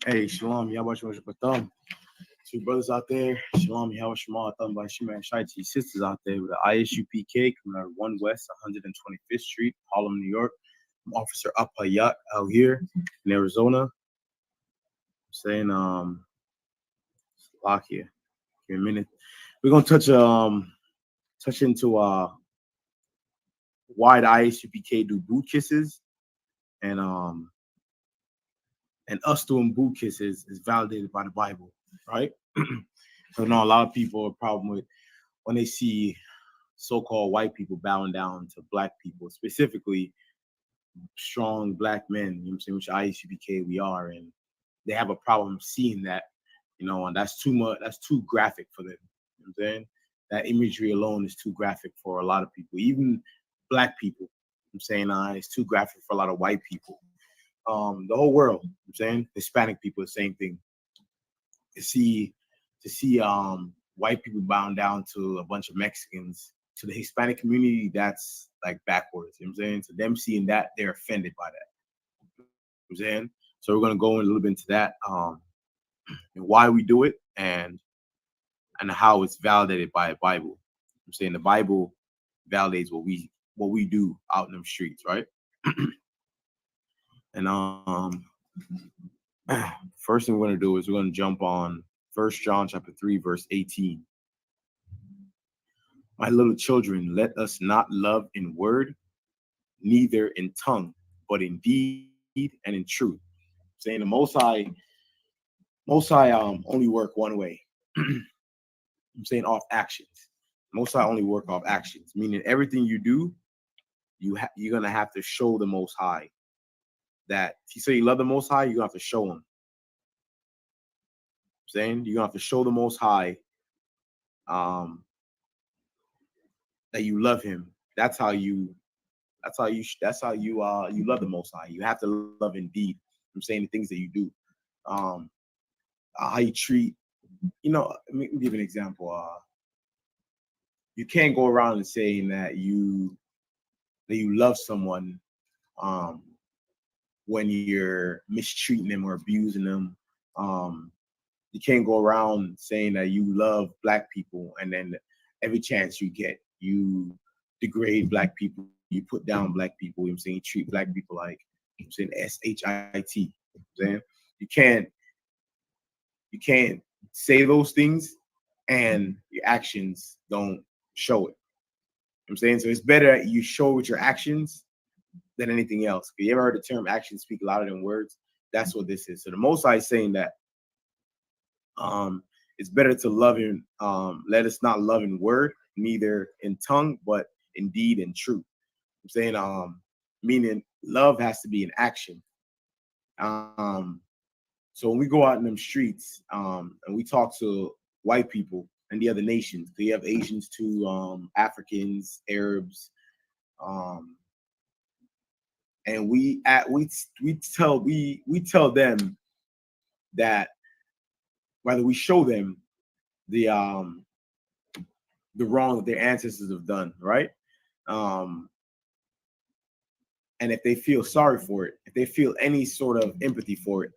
Hey, Shalom, Yahweh Shalom Shabbatam. To you brothers out there, Shalom, Yahweh Shema, Thumb by Shema and Shai, to you sisters out there with the ISUPK coming out of 1 West 125th Street, Harlem, New York. I'm Officer Apayat out here in Arizona. I'm saying, lock here. Give me a minute. We're gonna touch into why the ISUPK do boot kisses and us doing boot kisses is validated by the Bible, right? So now a lot of people have a problem with when they see so-called white people bowing down to black people, specifically strong black men, you know what I'm saying, which ISUPK we are, and they have a problem seeing that, and that's too much, that's too graphic for them. You know what I'm saying? That imagery alone is too graphic for a lot of people, even black people. I'm saying it's too graphic for a lot of white people. The whole world, I'm saying, Hispanic people, the same thing. To see white people bowing down to a bunch of Mexicans, to the Hispanic community, that's like backwards. You know what I'm saying? So them seeing that, they're offended by that. You know what I'm saying? So we're gonna go in a little bit into that, and why we do it and how it's validated by the Bible. I'm saying the Bible validates what we do out in them streets, right? And first thing we're gonna do is we're gonna jump on 1 John chapter 3, verse 18. My little children, let us not love in word, neither in tongue, but in deed and in truth. Saying the Most High only work one way. I'm saying off actions. Most High only work off actions, meaning everything you do, you're gonna have to show the Most High that. If you say you love the Most High, you're gonna have to show him. I'm saying you're gonna have to show the Most High that you love him. That's how you you love the Most High. You have to love indeed. I'm saying the things that you do, how you treat. Let me give an example. You can't go around and saying that you love someone when you're mistreating them or abusing them. You can't go around saying that you love black people and then every chance you get, you degrade black people, you put down black people. You know what I'm saying? You treat black people like, I'm saying, SHIT. You know what I'm saying? You can't say those things and your actions don't show it. You know what I'm saying? So it's better that you show with your actions than anything else. You ever heard the term actions speak louder than words? That's what this is. So the Most High is saying that it's better to love in, let us not love in word, neither in tongue, but in deed and truth. I'm saying, meaning love has to be an action. So when we go out in them streets, and we talk to white people and the other nations, they have Asians too, Africans, Arabs, and we tell them that whether we show them the wrong that their ancestors have done, right? And if they feel sorry for it, if they feel any sort of empathy for it,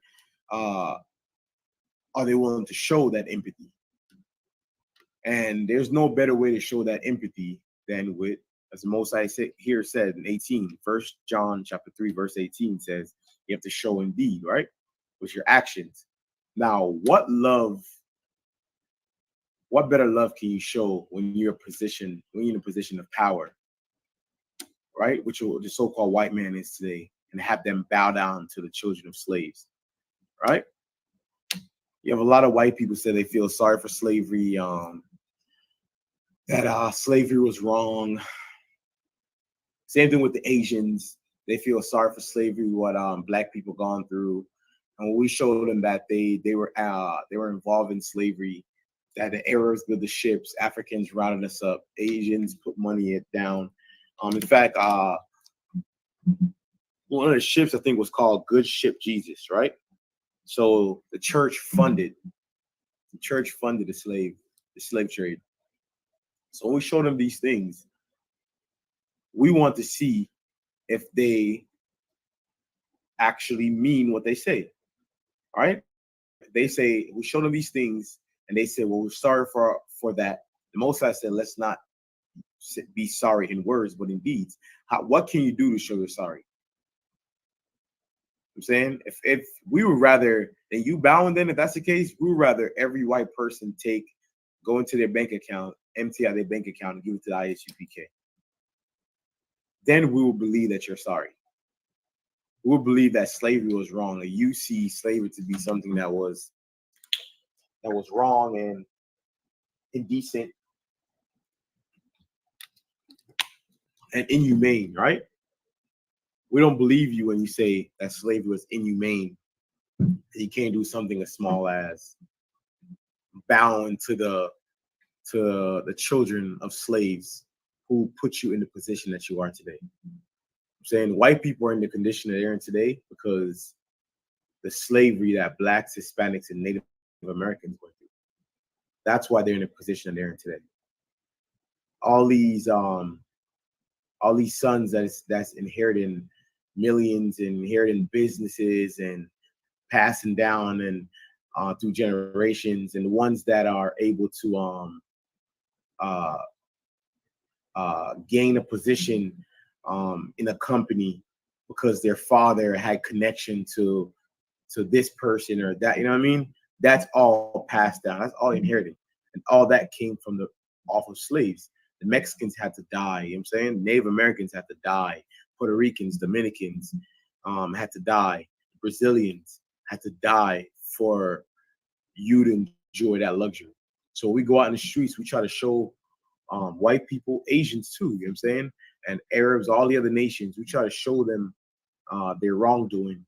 are they willing to show that empathy? And there's no better way to show that empathy than with, as the Most High here said in 18, 1 John chapter 3, verse 18 says, you have to show in deed, right? With your actions. Now, what better love can you show when you're in a position of power, right? Which the so-called white man is today, and have them bow down to the children of slaves, right? You have a lot of white people say they feel sorry for slavery, that slavery was wrong. Same thing with the Asians. They feel sorry for slavery, what black people gone through. And when we showed them that they were involved in slavery, that the Arabs built the ships, Africans rounded us up, Asians put money down. In fact, one of the ships I think was called Good Ship Jesus, right? So the church funded the slave trade. So when we show them these things, we want to see if they actually mean what they say, right? they say we show them these things, and they say, "Well, we're sorry for that." The Most High said, "Let's not be sorry in words, but in deeds." What can you do to show you're sorry? I'm saying if we would rather than you bowing, then if that's the case, we would rather every white person go into their bank account, empty out their bank account, and give it to the ISUPK. Then we will believe that you're sorry. We will believe that slavery was wrong, and you see slavery to be something that was wrong and indecent and inhumane, right? We don't believe you when you say that slavery was inhumane. You can't do something as small as bowing to the children of slaves who put you in the position that you are today. I'm saying white people are in the condition that they're in today because the slavery that blacks, Hispanics, and Native Americans went through. That's why they're in the position that they're in today. All these sons that's inheriting millions and inheriting businesses and passing down and through generations, and the ones that are able to gain a position in a company because their father had connection to this person or that, you know what I mean? That's all passed down. That's all inherited. And all that came from off of slaves. The Mexicans had to die, you know what I'm saying? Native Americans had to die. Puerto Ricans, Dominicans had to die. Brazilians had to die for you to enjoy that luxury. So we go out in the streets, we try to show white people, Asians too, you know what I'm saying? And Arabs, all the other nations, we try to show them their wrongdoing.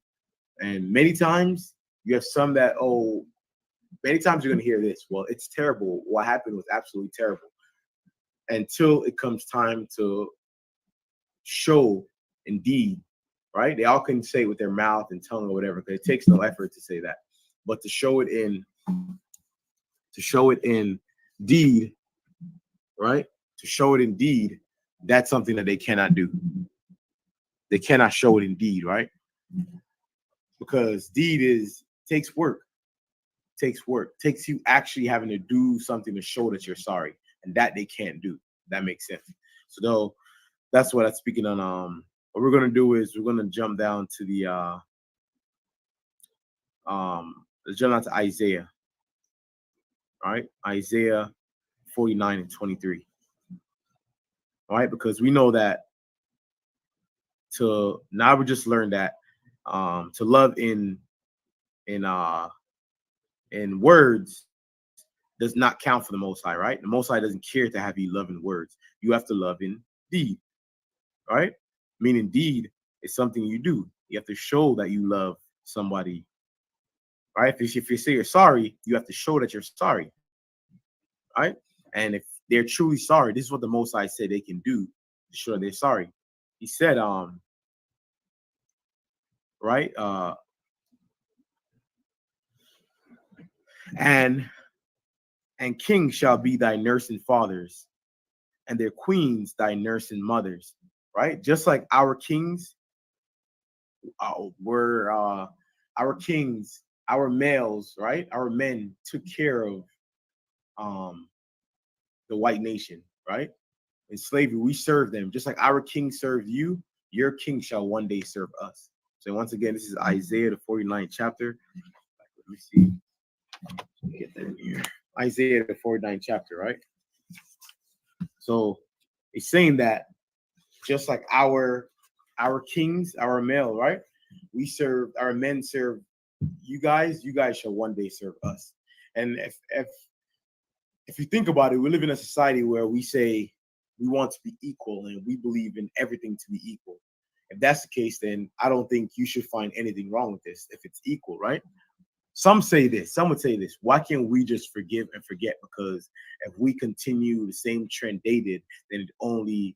And many times you have some that, many times you're going to hear this. Well, it's terrible. What happened was absolutely terrible. Until it comes time to show indeed, right? They all can say it with their mouth and tongue or whatever, because it takes no effort to say that. But to show it in deed, right? To show it in deed, that's something that they cannot do. They cannot show it in deed, right? Because deed takes work. Takes you actually having to do something to show that you're sorry, and that they can't do. That makes sense. So though, that's what I'm speaking on. What we're gonna do is we're gonna jump down to let's jump down to Isaiah. All right, Isaiah 49 and 23. All right, because we know that now we just learned that to love in words does not count for the Most High, right? The Most High doesn't care to have you love in words. You have to love in deed, right? Meaning deed is something you do. You have to show that you love somebody, right? If you say you're sorry, you have to show that you're sorry, right? And if they're truly sorry, this is what the Most High said they can do to show they're sorry. He said, right? And kings shall be thy nurse and fathers, and their queens thy nurse and mothers, right? Just like our kings were our kings, our males, right? Our men took care of the white nation, right? In slavery, we served them. Just like our king served you, your king shall one day serve us. So once again, this is Isaiah, the 49th chapter. Let me see. Get that in here. Isaiah, the 49th chapter, right? So it's saying that just like our kings, our male, right? We serve, our men serve you guys shall one day serve us. And if you think about it, we live in a society where we say we want to be equal and we believe in everything to be equal. If that's the case, then I don't think you should find anything wrong with this if it's equal, right? Some would say this, why can't we just forgive and forget? Because if we continue the same trend they did, then it only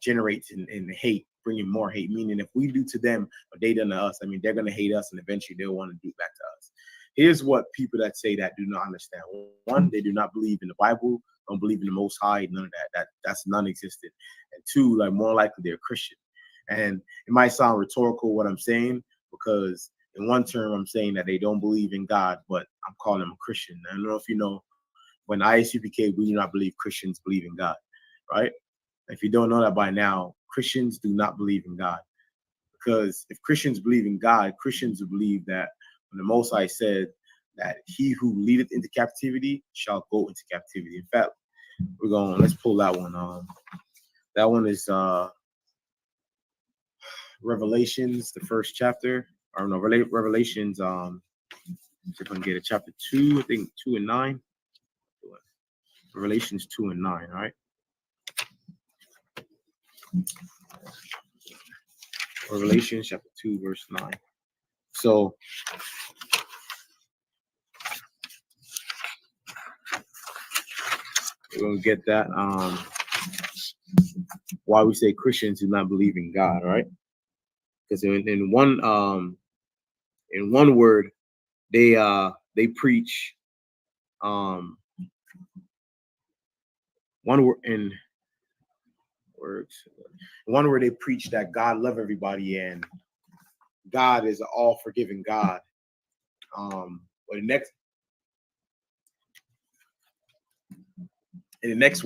generates in hate, bringing more hate. Meaning if we do to them what they done to us, I mean, they're going to hate us and eventually they'll want to do it back to us. Here's what people that say that do not understand. One, they do not believe in the Bible, don't believe in the Most High, none of that. That's non-existent. And two, like more likely they're Christian. And it might sound rhetorical what I'm saying, because in one term, I'm saying that they don't believe in God, but I'm calling them a Christian. I don't know if you know, when ISUPK, we do not believe Christians believe in God, right? If you don't know that by now, Christians do not believe in God. Because if Christians believe in God, Christians will believe that when the Most High said that he who leadeth into captivity shall go into captivity. In fact, let's pull that one. That one is Revelations, the first chapter. Or no, Revelations, if I can get it, chapter 2, I think 2 and 9. Revelations 2 and 9, all right? Revelation chapter 2, verse 9. So we're gonna get that. Why we say Christians do not believe in God, right? Because in one word, they preach one word in words. One word they preach that God love everybody and God is an all forgiving God. But in the next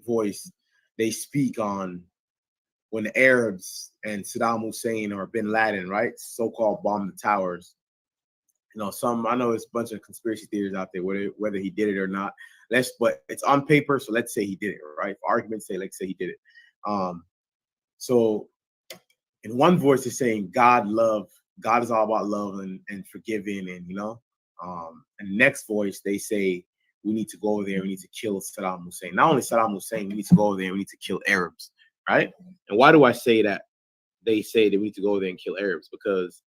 voice, they speak on when the Arabs and Saddam Hussein or Bin Laden, right, so-called bombed the towers. You know, I know there's a bunch of conspiracy theories out there, whether he did it or not. But it's on paper, so let's say he did it, right? For argument's sake, let's say he did it. So in one voice is saying God is all about love and forgiving, and and the next voice they say we need to go over there, we need to kill Saddam Hussein. Not only Saddam Hussein, we need to go over there, we need to kill Arabs, right? And why do I say that they say that we need to go over there and kill Arabs? Because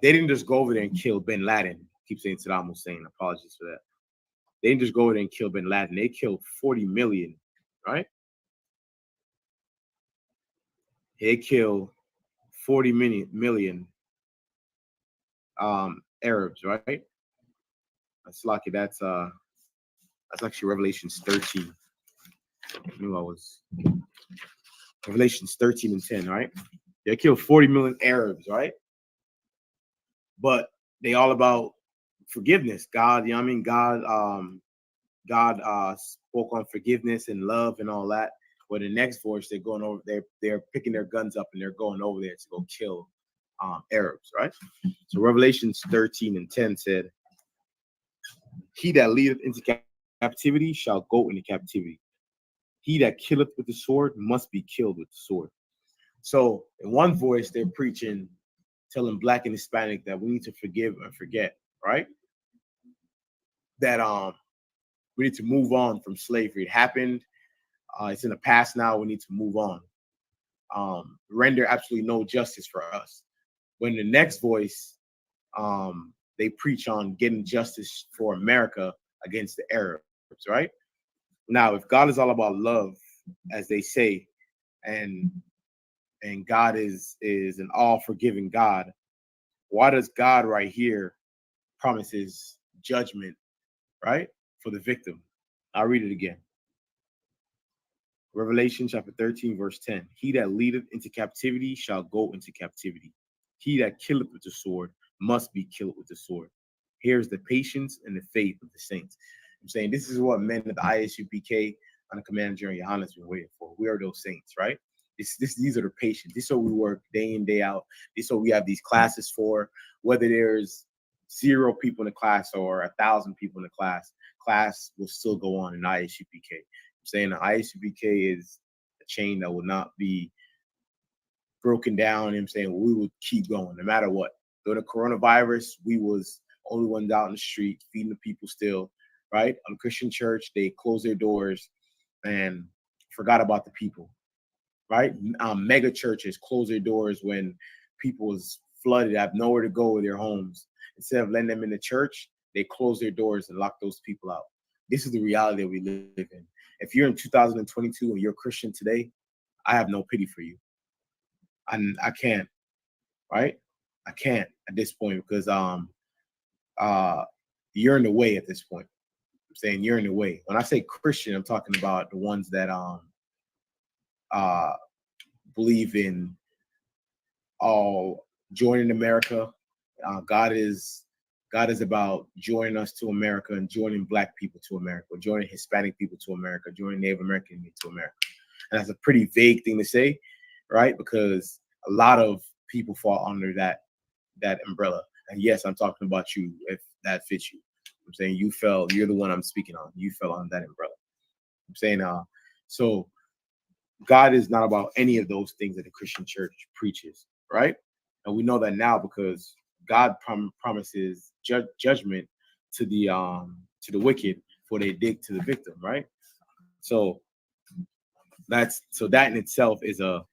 they didn't just go over there and kill Bin Laden. I keep saying Saddam Hussein. Apologies for that. They didn't just go over there and kill Bin Laden. They killed 40 million, right? They killed 40 million Arabs, right? That's lucky. That's actually Revelations 13. I knew I was Revelations 13 and 10, right? They killed 40 million Arabs, right? But they all about forgiveness. God, God spoke on forgiveness and love and all that. But the next voice, they're going over, they're picking their guns up and they're going over there to go kill Arabs, right? So Revelations 13 and 10 said, he that leadeth into captivity shall go into captivity. He that killeth with the sword must be killed with the sword. So in one voice, they're preaching, telling Black and Hispanic that we need to forgive and forget, right? That we need to move on from slavery. It happened. It's in the past now. We need to move on. Render absolutely no justice for us. When the next voice, they preach on getting justice for America against the Arabs, right? Now, if God is all about love, as they say, and God is an all-forgiving God, why does God right here promises judgment, right, for the victim? I'll read it again. Revelation chapter 13, verse 10. He that leadeth into captivity shall go into captivity. He that killeth with the sword must be killed with the sword. Here's the patience and the faith of the saints. I'm saying this is what men of the ISUPK on the Command General Johannes been waiting for. We are those saints, right? These are the patients. This is what we work day in, day out. This is what we have these classes for. Whether there's 0 people in the class or 1,000 people in the class will still go on in ISUPK. I'm saying the ISUPK is a chain that will not be broken down. I'm saying we will keep going no matter what. During the coronavirus, we was only ones out in the street feeding the people still, right? On Christian church, they closed their doors and forgot about the people, right? Mega churches close their doors when people was flooded, have nowhere to go with their homes. Instead of letting them in the church, they close their doors and lock those people out. This is the reality that we live in. If you're in 2022 and you're a Christian today, I have no pity for you. I can't, right? I can't at this point because you're in the way at this point. I'm saying you're in the way. When I say Christian, I'm talking about the ones that believe in all joining America. Uh, God is God is about joining us to America and joining Black people to America, joining Hispanic people to America, joining Native American people to America. And that's a pretty vague thing to say, right? Because a lot of people fall under that umbrella. And yes, I'm talking about you if that fits you. I'm saying you're the one I'm speaking on. You fell on that umbrella. I'm saying so God is not about any of those things that the Christian church preaches, right? And we know that now because God promises judgment to the wicked for they dig to the victim, right? So that in itself is a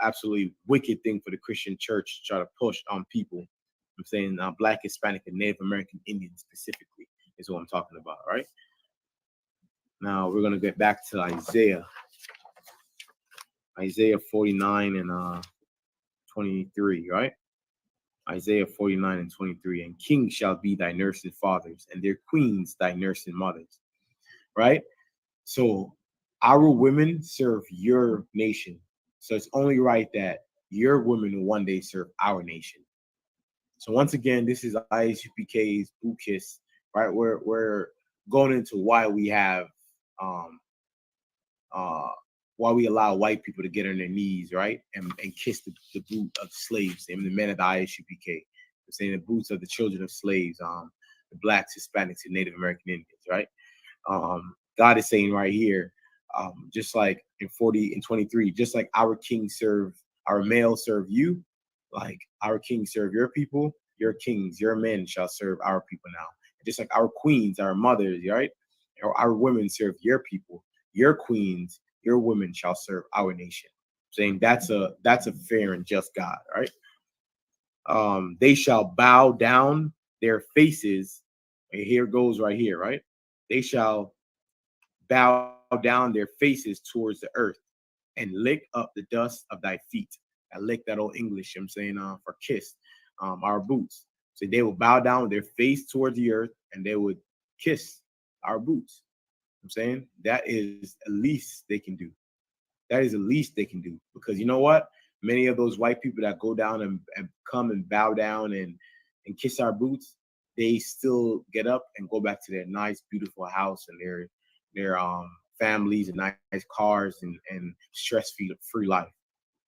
absolutely wicked thing for the Christian church to try to push on people. I'm saying Black, Hispanic, and Native American Indians specifically is what I'm talking about, right? Now we're gonna get back to Isaiah 49 and 23, right? Isaiah 49 and 23. And kings shall be thy nursing fathers, and their queens thy nursing mothers, right? So our women serve your nation. So it's only right that your women will one day serve our nation. So once again, this is ISUPK's Bukis, right? We're going into um uh why we allow white people to get on their knees, right? And kiss the boot of slaves, and the men of the ISUPK. I'm saying the boots of the children of slaves, the blacks, Hispanics, and Native American Indians, right? God is saying right here, just like in 40 and 23, just like our kings serve, our males serve you, like our kings serve your people, your kings, your men shall serve our people now. Just like our queens, our mothers, right? Or our women serve your people, your queens, your women shall serve our nation. Saying that's a fair and just God, right? They shall bow down their faces. And here goes right here, right? They shall bow down their faces towards the earth and lick up the dust of thy feet. I lick that old English, I'm saying, for kiss our boots. So they will bow down with their face towards the earth and they would kiss our boots. I'm saying that is the least they can do. That is the least they can do. Because you know what? Many of those white people that go down and come and bow down and kiss our boots, they still get up and go back to their nice, beautiful house and their families and nice cars and stress-free life.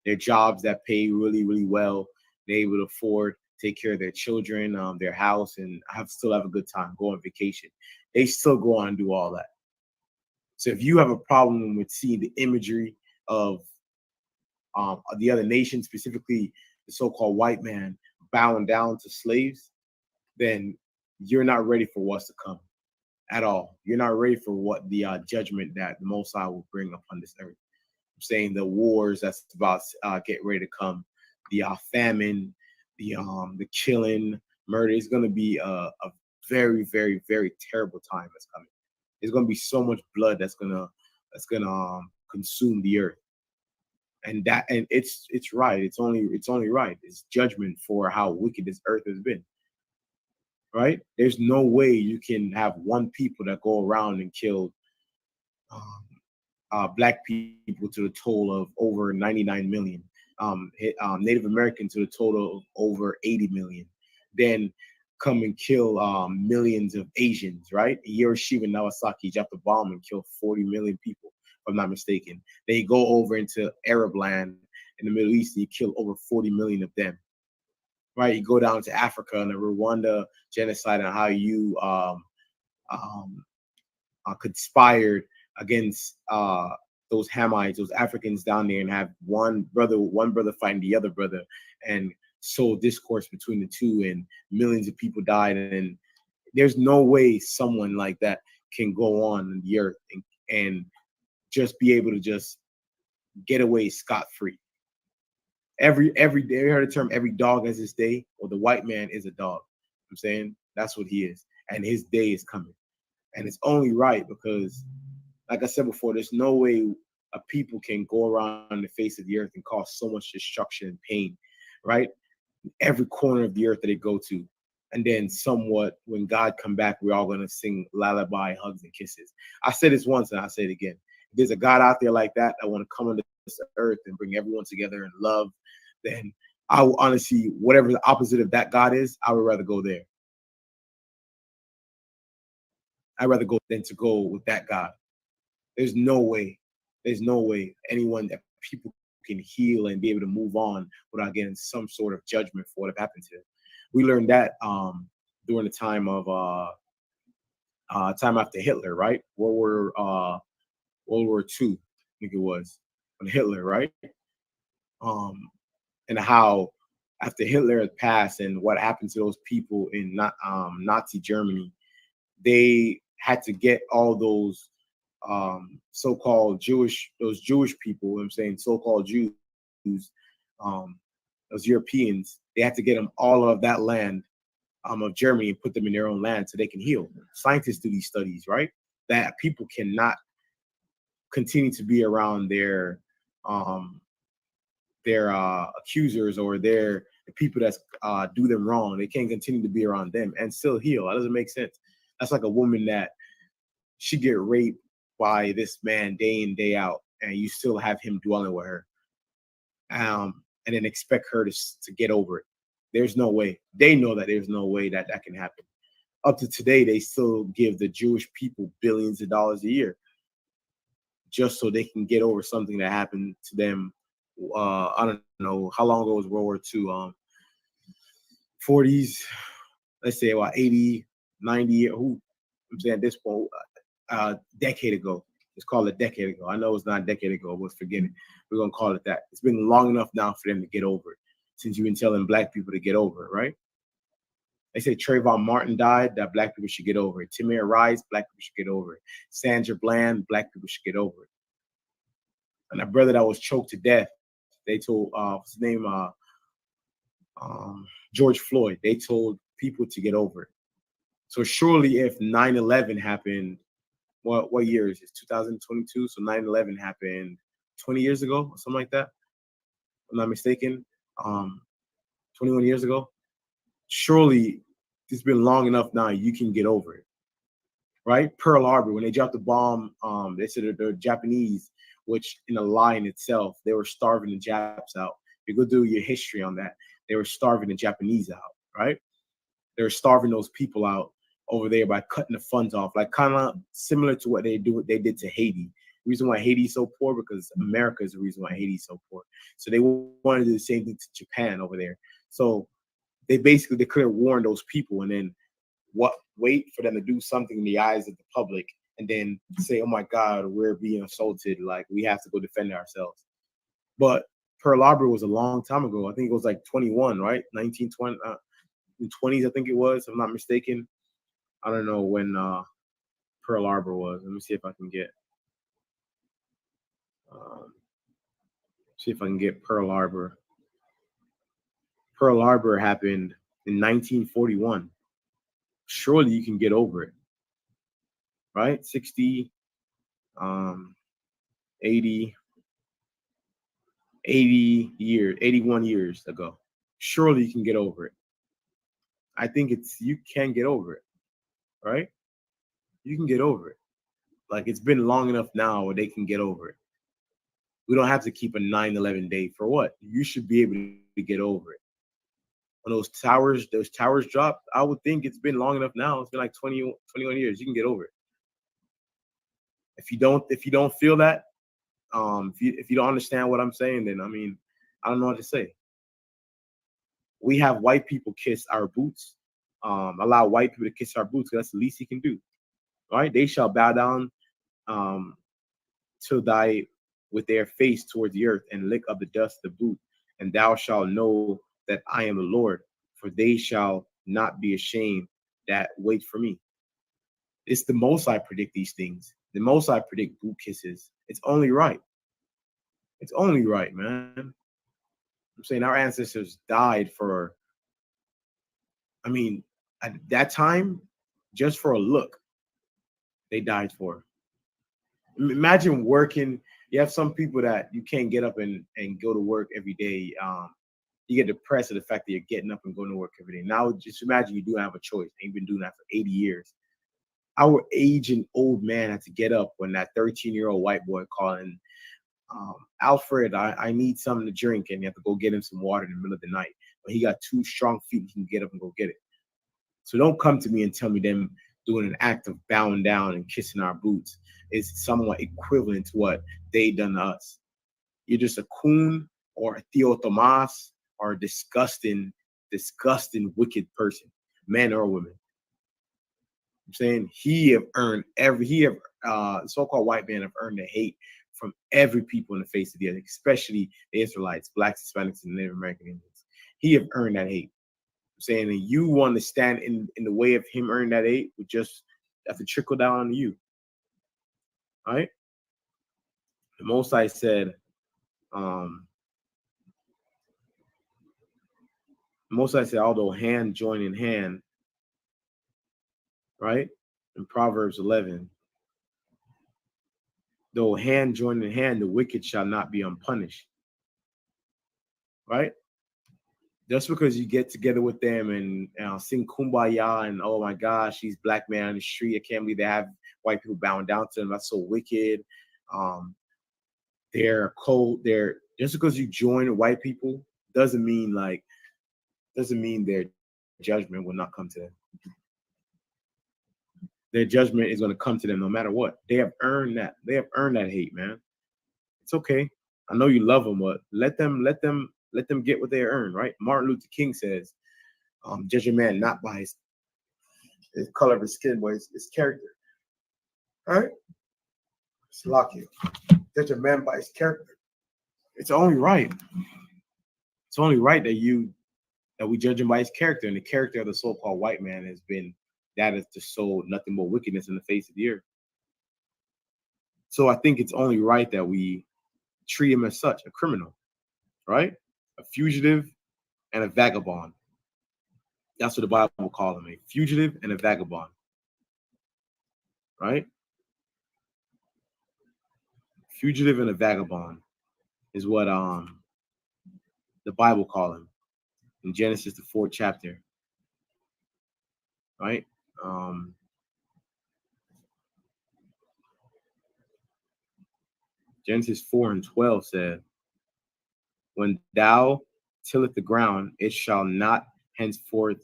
Their jobs that pay really, really well. They're able to afford, take care of their children, their house, and still have a good time, go on vacation. They still go on and do all that. So if you have a problem with seeing the imagery of the other nation, specifically the so-called white man bowing down to slaves, then you're not ready for what's to come at all. You're not ready for what the judgment that the Most High will bring upon this earth. I'm saying the wars that's about get ready to come, the famine, the killing, murder. It's going to be a very, very, very terrible time that's coming. There's going to be so much blood that's gonna consume the earth, and it's right. It's only right. It's judgment for how wicked this earth has been. Right? There's no way you can have one people that go around and kill um, black people to the total of over 99 million, Native American to the total of over 80 million, then come and kill millions of Asians, right? Hiroshima and Nagasaki dropped a bomb and killed 40 million people, if I'm not mistaken. They go over into Arab land in the Middle East, and you kill over 40 million of them, right? You go down to Africa and the Rwanda genocide and how you um, conspired against those Hamites, those Africans down there, and have one brother fighting the other brother, and sow discourse between the two, and millions of people died. And there's no way someone like that can go on the earth and just be able to just get away scot free. Every day, you heard the term "every dog has his day." Well, the white man is a dog. I'm saying that's what he is, and his day is coming, and it's only right because, like I said before, there's no way a people can go around the face of the earth and cause so much destruction and pain, right? Every corner of the earth that they go to. And then somewhat, when God come back, we're all going to sing lullaby, hugs, and kisses. I said this once and I say it again. If there's a God out there like that, I want to come under earth and bring everyone together in love, then I will honestly, whatever the opposite of that God is, I would rather go there. I'd rather go than to go with that God. There's no way. There's no way anyone that people can heal and be able to move on without getting some sort of judgment for what have happened to them. We learned that during the time after Hitler, right? World War II, I think it was, when Hitler, right? Um, and how after Hitler had passed and what happened to those people in Nazi Germany, they had to get all those so-called those Jewish people, I'm saying so-called Jews, um, those Europeans, they had to get them all of that land of Germany and put them in their own land so they can heal. Scientists do these studies, right? That people cannot continue to be around um, their accusers or the people that do them wrong. They can't continue to be around them and still heal. That doesn't make sense. That's like a woman that she get raped by this man day in day out, and you still have him dwelling with her, and then expect her to get over it. There's no way. They know that there's no way that that can happen. Up to today, they still give the Jewish people billions of dollars a year just so they can get over something that happened to them. I don't know how long ago was World War II. 40s, let's say about 80, 90. Who I'm saying at this point, decade ago. Let's call it a decade ago. I know it's not a decade ago, but forget it. We're gonna call it that. It's been long enough now for them to get over it. Since you've been telling black people to get over it, right? They say Trayvon Martin died, that black people should get over it. Tamir Rice, black people should get over it. Sandra Bland, black people should get over it. And a brother that was choked to death, they told what's his name? George Floyd. They told people to get over it. So surely if 9/11 happened, what year is it? 2022. So 9/11 happened 20 years ago or something like that. If I'm not mistaken. 21 years ago. Surely it's been long enough now. You can get over it, right? Pearl Harbor, when they dropped the bomb, they said that the Japanese, which in a lie in itself, they were starving the Japs out. You go do your history on that. They were starving the Japanese out, right? They were starving those people out over there by cutting the funds off, like kind of similar to what they did to Haiti. The reason why Haiti is so poor because America is the reason why Haiti is so poor. So they wanted to do the same thing to Japan over there. So they basically declared war on those people, and then wait for them to do something in the eyes of the public, and then say, "Oh my God, we're being assaulted. Like we have to go defend ourselves." But Pearl Harbor was a long time ago. I think it was like 21, right? 1920, 20s, I think it was. If I'm not mistaken. I don't know when Pearl Harbor was. Let me see if I can get. Um, see if I can get Pearl Harbor. Pearl Harbor happened in 1941. Surely you can get over it, right? 60, um, 80, 80 years, 81 years ago. Surely you can get over it. I think you can get over it, right? You can get over it. Like it's been long enough now where they can get over it. We don't have to keep a 9/11 date for what? You should be able to get over it. When those towers dropped, I would think it's been long enough now. It's been like 21 years. You can get over it. If you don't feel that, if you don't understand what I'm saying, then I mean, I don't know what to say. We have white people kiss our boots. Allow white people to kiss our boots. That's the least he can do. Right? They shall bow down um, to thy with their face towards the earth and lick up the dust of the boot, and thou shalt know that I am the Lord, for they shall not be ashamed that wait for me. It's the most I predict these things. The most I predict boot kisses. It's only right. It's only right, man. I'm saying our ancestors died for, I mean, at that time, just for a look, they died for. Imagine working. You have some people that you can't get up and go to work every day. You get depressed at the fact that you're getting up and going to work every day. Now, just imagine you do have a choice. And you've been doing that for 80 years. Our aging old man had to get up when that 13-year-old white boy calling Alfred, I need something to drink, and you have to go get him some water in the middle of the night. But he got two strong feet, he can get up and go get it. So don't come to me and tell me them doing an act of bowing down and kissing our boots is somewhat equivalent to what they done to us. You're just a coon or a Theo Tomas or a disgusting, wicked person, man or woman. I'm saying so-called white men have earned the hate from every people in the face of the earth, especially the Israelites, blacks, Hispanics, and Native American Indians. He have earned that hate. I'm saying, and you want to stand in the way of him earning that hate, would just have to trickle down on you. All right. The Most High said, although hand join in hand, right? In Proverbs 11, though hand join in hand, the wicked shall not be unpunished. Right? Just because you get together with them and sing kumbaya and oh my gosh, he's black man on the street, I can't believe they have white people bowing down to them. That's so wicked. They're cold. Just because you join white people doesn't mean their judgment will not come to them. Their judgment is going to come to them no matter what. They have earned that. They have earned that hate, man. It's okay. I know you love them, but let them get what they earn, right? Martin Luther King says, judge a man not by his color of his skin, but his character. All right? Salakia. Judge a man by his character. It's only right. It's only right that we judge him by his character, and the character of the so-called white man has been that is to sow nothing but wickedness in the face of the earth. So I think it's only right that we treat him as such, a criminal, right? A fugitive and a vagabond. That's what the Bible will call him, a fugitive and a vagabond, right? Fugitive and a vagabond is what the Bible call him in Genesis, the 4th chapter, right? Genesis 4:12 said, when thou tilleth the ground, it shall not henceforth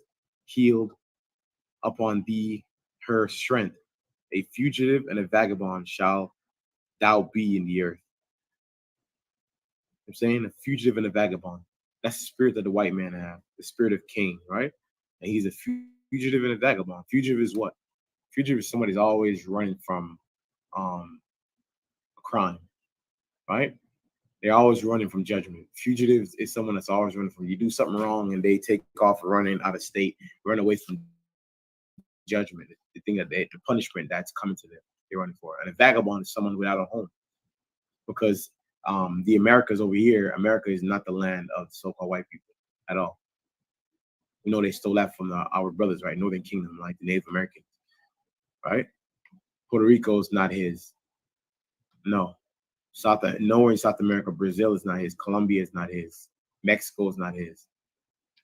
yield upon thee her strength. A fugitive and a vagabond shall thou be in the earth. I'm saying a fugitive and a vagabond. That's the spirit that the white man have, the spirit of Cain, right? And he's a fugitive and a vagabond. Fugitive is what? Fugitive is somebody's always running from a crime, right? They're always running from judgment. Fugitive is someone that's always running from, you do something wrong and they take off running out of state, run away from judgment, the thing that the punishment that's coming to them, they're running for. And a vagabond is someone without a home, because the Americas over here, America is not the land of so-called white people at all. We know they stole that from our brothers, right? Northern Kingdom, like the Native Americans, right? Puerto Rico is not his. No. Nowhere in South America, Brazil is not his. Colombia is not his. Mexico is not his,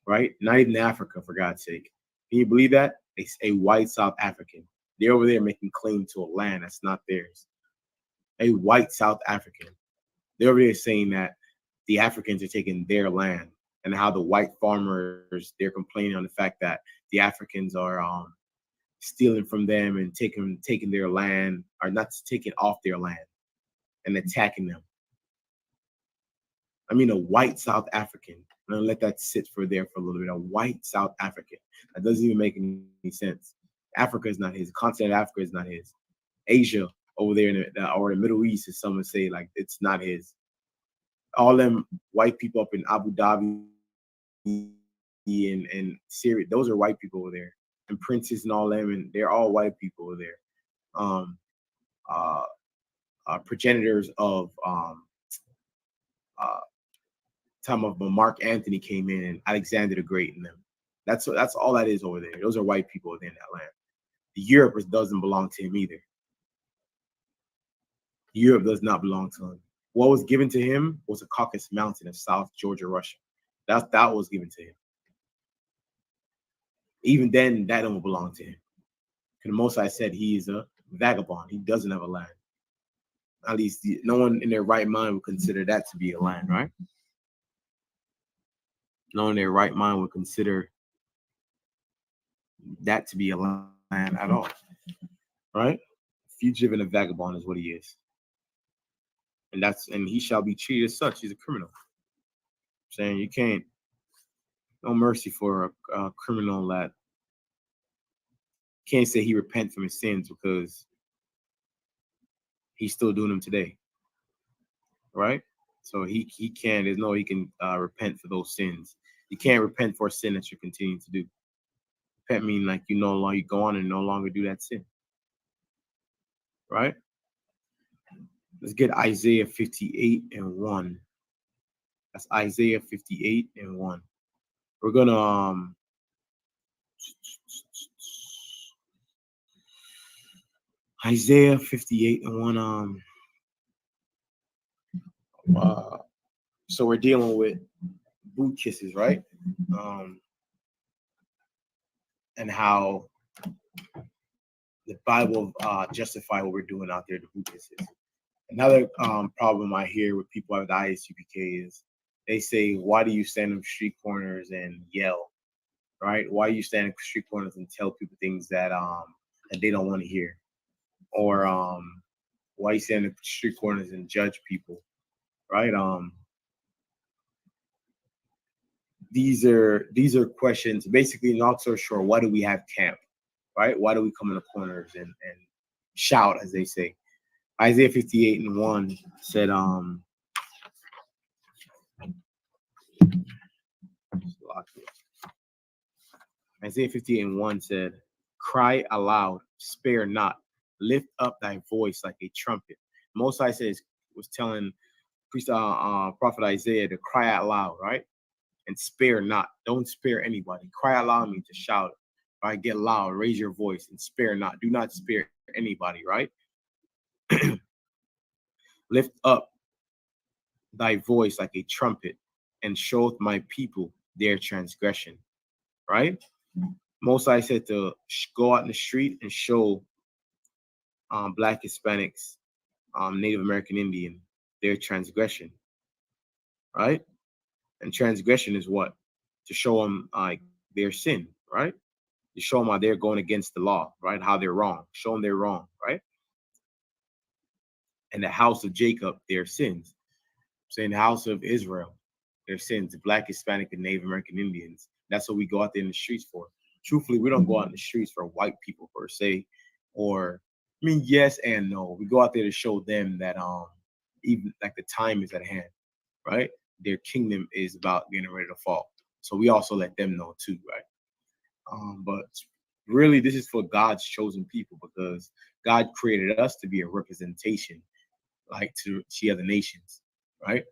right? Not even Africa, for God's sake. Can you believe that? It's a white South African. They're over there making claim to a land that's not theirs. A white South African. They're over there saying that the Africans are taking their land, and how the white farmers, they're complaining on the fact that the Africans are stealing from them and taking their land, or not taking off their land and attacking them. I mean, a white South African. I'm gonna let that sit for a little bit. A white South African. That doesn't even make any sense. Africa is not his. The continent of Africa is not his. Asia over there or the Middle East, as some would say, like it's not his. All them white people up in Abu Dhabi and Syria, those are white people over there. And princes and all them, and they're all white people over there. Progenitors of time of when Mark Antony came in and Alexander the Great and them. That's all that is over there. Those are white people within that land. Europe doesn't belong to him either. Europe does not belong to him. What was given to him was a Caucasus Mountain in South Georgia, Russia. That was given to him. Even then, that don't belong to him. And the Most High said he is a vagabond. He doesn't have a land. At least no one in their right mind would consider that to be a land, right? No one in their right mind would consider that to be a land at all, right? Fugitive and a vagabond is what he is, and he shall be treated as such. He's a criminal. Saying you can't, no mercy for a criminal that can't say he repent from his sins because he's still doing them today, right? So he can. There's no he can repent for those sins. You can't repent for a sin that you're continuing to do. Repent mean like you no longer you go on and no longer do that sin, right? Let's get Isaiah 58 and 1. That's Isaiah 58 and 1. We're gonna Isaiah 58 and 1. So we're dealing with boot kisses, right? And how the Bible justify what we're doing out there, the boot kisses. Another problem I hear with people at the ISUPK is they say, why do you stand on street corners and yell, right? Why do you stand on street corners and tell people things that they don't want to hear? Or why you stand on street corners and judge people, right? These are questions. Basically, in long story short, why do we have camp, right? Why do we come in the corners and shout, as they say? Isaiah 58 and 1 said, Isaiah 58 and 1 said, cry aloud, spare not, lift up thy voice like a trumpet. Most High says was telling prophet Isaiah to cry out loud, right? And spare not. Don't spare anybody. Cry out loud means to shout, right? Get loud, raise your voice, and spare not. Do not spare anybody, right? Lift up thy voice like a trumpet and showeth my people their transgression, right? Most I said to go out in the street and show Black, Hispanics, Native American Indian their transgression, right? And transgression is what? To show them like their sin, right? To show them how they're going against the law, right? How they're wrong. Show them they're wrong, right? And the house of Jacob, their sins. Saying the house of Israel, their sins, the Black, Hispanic, and Native American Indians. That's what we go out there in the streets for. Truthfully, we don't go out in the streets for white people per se, or I mean, yes and no. We go out there to show them that even like the time is at hand, right? Their kingdom is about getting ready to fall. So we also let them know too, right? But really, this is for God's chosen people because God created us to be a representation, like to the other nations, right?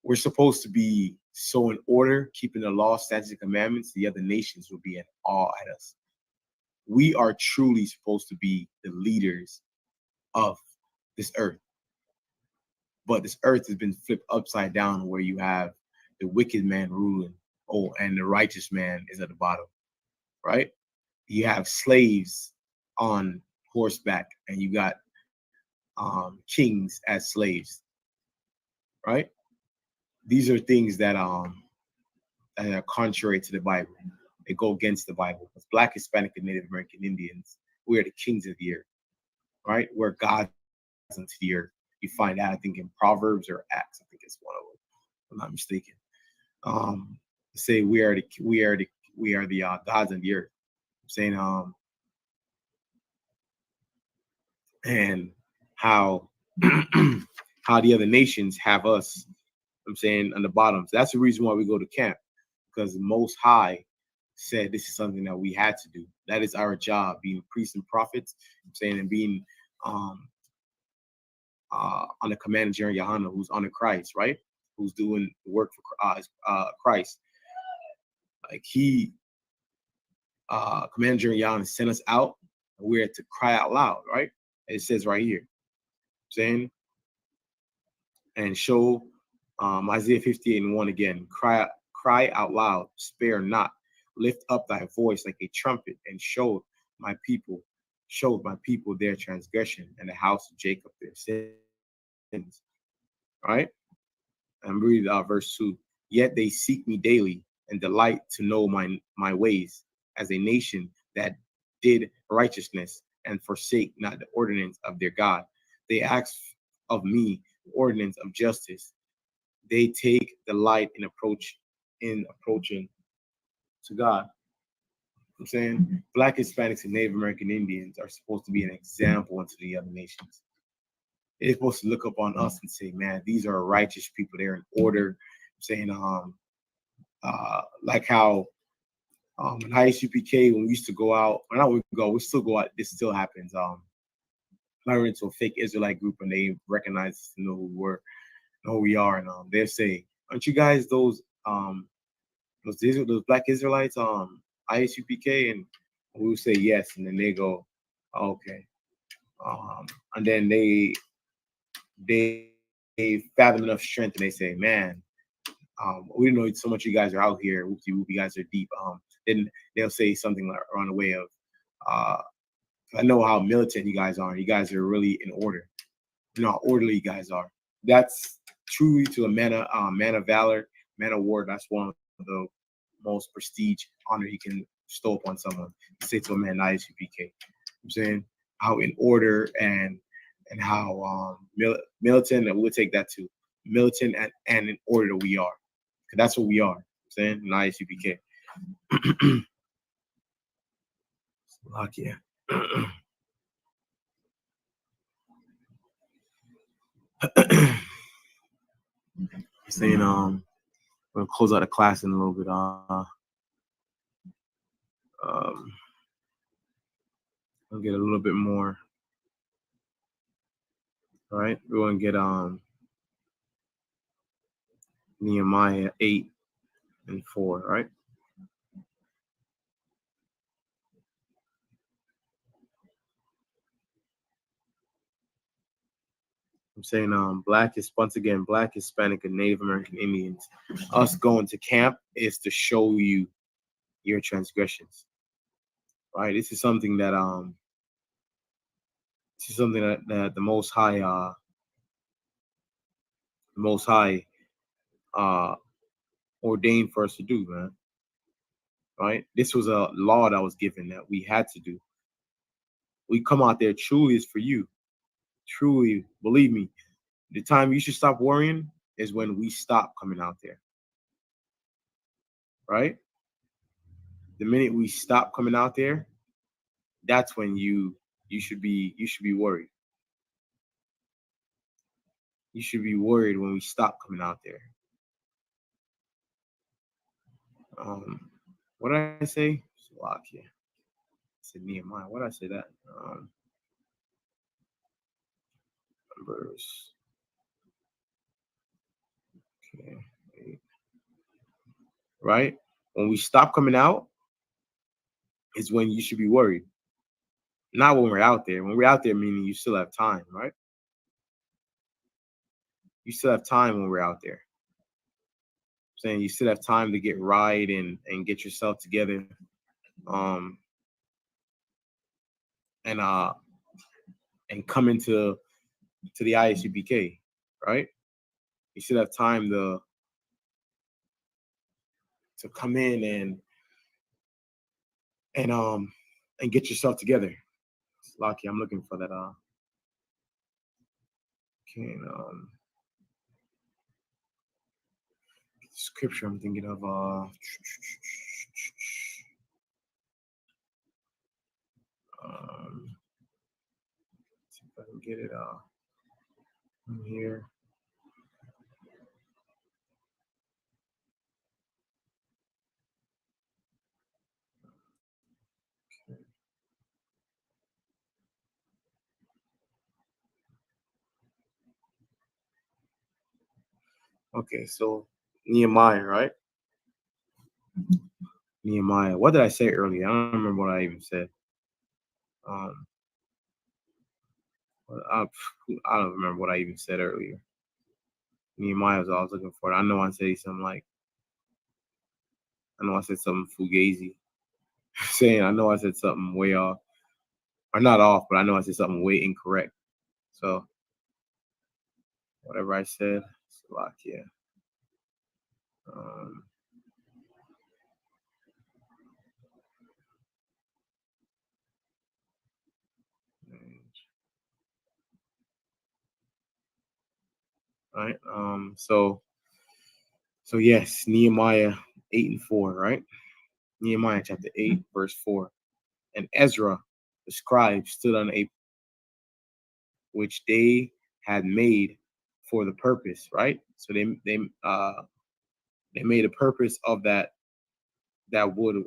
We're supposed to be so in order, keeping the law, statutes, and commandments. The other nations will be in awe at us. We are truly supposed to be the leaders of this earth. But this earth has been flipped upside down where you have the wicked man ruling, and the righteous man is at the bottom, right? You have slaves on horseback and you got kings as slaves, right? These are things that are contrary to the Bible. They go against the Bible. Because Black, Hispanic, and Native American Indians, we are the kings of the earth, right? We're gods unto the earth. You find that, I think, in Proverbs or Acts. I think it's one of them, if I'm not mistaken. Say we are the gods of the earth. I'm saying and how how the other nations have us. I'm saying on the bottom. So that's the reason why we go to camp, because the Most High said this is something that we had to do. That is our job, being priests and prophets. I'm saying, and being on the command of Jerry Yohana, who's under Christ, right? Who's doing the work for Christ. Like he, Commander Jerry Yohana sent us out, and we're to cry out loud, right? It says right here, saying, and show Isaiah 58 and 1 again, cry out loud, spare not, lift up thy voice like a trumpet, and show my people their transgression, and the house of Jacob their sin. right? And read verse 2. Yet they seek me daily and delight to know my ways, as a nation that did righteousness and forsake not the ordinance of their God. They ask of me the ordinance of justice. They take delight in approaching to God. I'm saying Black Hispanics and Native American Indians are supposed to be an example unto the other nations. They're supposed to look up on us and say, man, these are righteous people. They're in order. I'm saying, like how in ISUPK, when we used to go out, or not we go, we still go out. This still happens. I ran into a fake Israelite group and they recognize us to know who we're, know who we are, and they say, "Aren't you guys those Black Israelites, ISUPK?" And we would say yes, and then they go, oh, "Okay," and then they fathom enough strength and they say, "Man, we didn't know so much. You guys are out here. Whoopsie whoop, you guys are deep." Then they'll say something like around the way of, uh, "I know how militant you guys are. You guys are really in order. You know how orderly you guys are." That's truly to a man of valor, man of war. That's one of the most prestige honor he can bestow upon someone. Say to a man, ISUPK. I'm saying how in order and how militant, and we'll take that too, militant and in order we are. Because that's what we are. I'm saying, in ISUPK. Lock, yeah. Saying we'll close out the class in a little bit. I'll get a little bit more. All right, we're gonna get Nehemiah 8:4. Right. I'm saying black is once again Black, Hispanic, and Native American Indians. Us going to camp is to show you your transgressions. Right. This is something that the Most High uh ordained for us to do, man. Right? This was a law that was given that we had to do. We come out there truly is for you. Truly, believe me, the time you should stop worrying is when we stop coming out there. Right? The minute we stop coming out there, that's when you should be worried. You should be worried when we stop coming out there. What did I say? Slovakia. I said Nehemiah. What did I say that? Verse. Okay. Right? When we stop coming out is when you should be worried. Not when we're out there. When we're out there, meaning you still have time, right? You still have time when we're out there. Saying you still have time to get right and get yourself together. Um and come into the ISUPK, right? You still have time to come in and get yourself together. It's lucky. I'm looking for that can scripture I'm thinking of see if I can get it in here. Okay, so Nehemiah, right? Nehemiah. What did I say earlier? I don't remember what I even said. I, I don't remember what I even said earlier. Nehemiah was all I was looking for. I know I said something like, I know I said something fugazi. Saying I know I said something way off, or not off, but I know I said something way incorrect. So whatever I said. Slovakia. Um, right. So yes, Nehemiah 8:4, right? Nehemiah chapter 8, verse 4. And Ezra, the scribe, stood on a which they had made for the purpose, right? So they made a purpose of that wood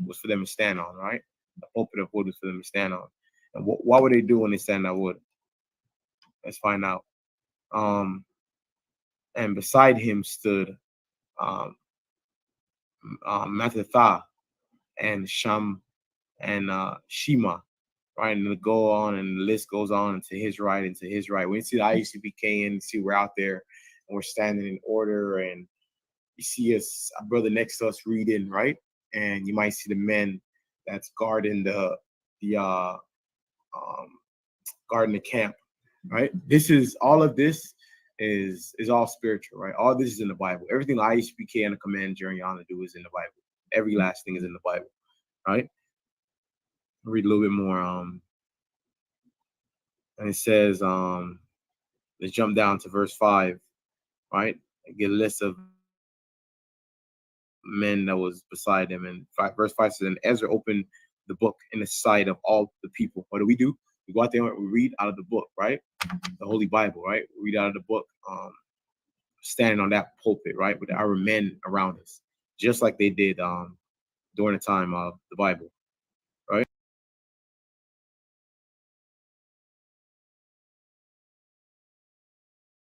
was for them to stand on, right? The pulpit of wood was for them to stand on. And what would they do when they stand on wood? Let's find out. Um, and beside him stood um, Mattatha and Sham and Shema, right? And it'll go on, and the list goes on and to his right and to his right. When you see the ISUPK and see we're out there and we're standing in order, and you see us, a brother next to us reading, right? And you might see the men that's guarding um, guarding the camp, right? This is all of this is all spiritual, right? All this is in the Bible. Everything the ISUPK and the command journey on to do is in the Bible. Every last thing is in the Bible, right? Read a little bit more. And it says, let's jump down to verse 5, right? And get a list of men that was beside him. And verse 5 says, and Ezra opened the book in the sight of all the people. What do? We go out there and we read out of the book, right? The Holy Bible, right? We read out of the book, standing on that pulpit, right? With our men around us, just like they did during the time of the Bible, right?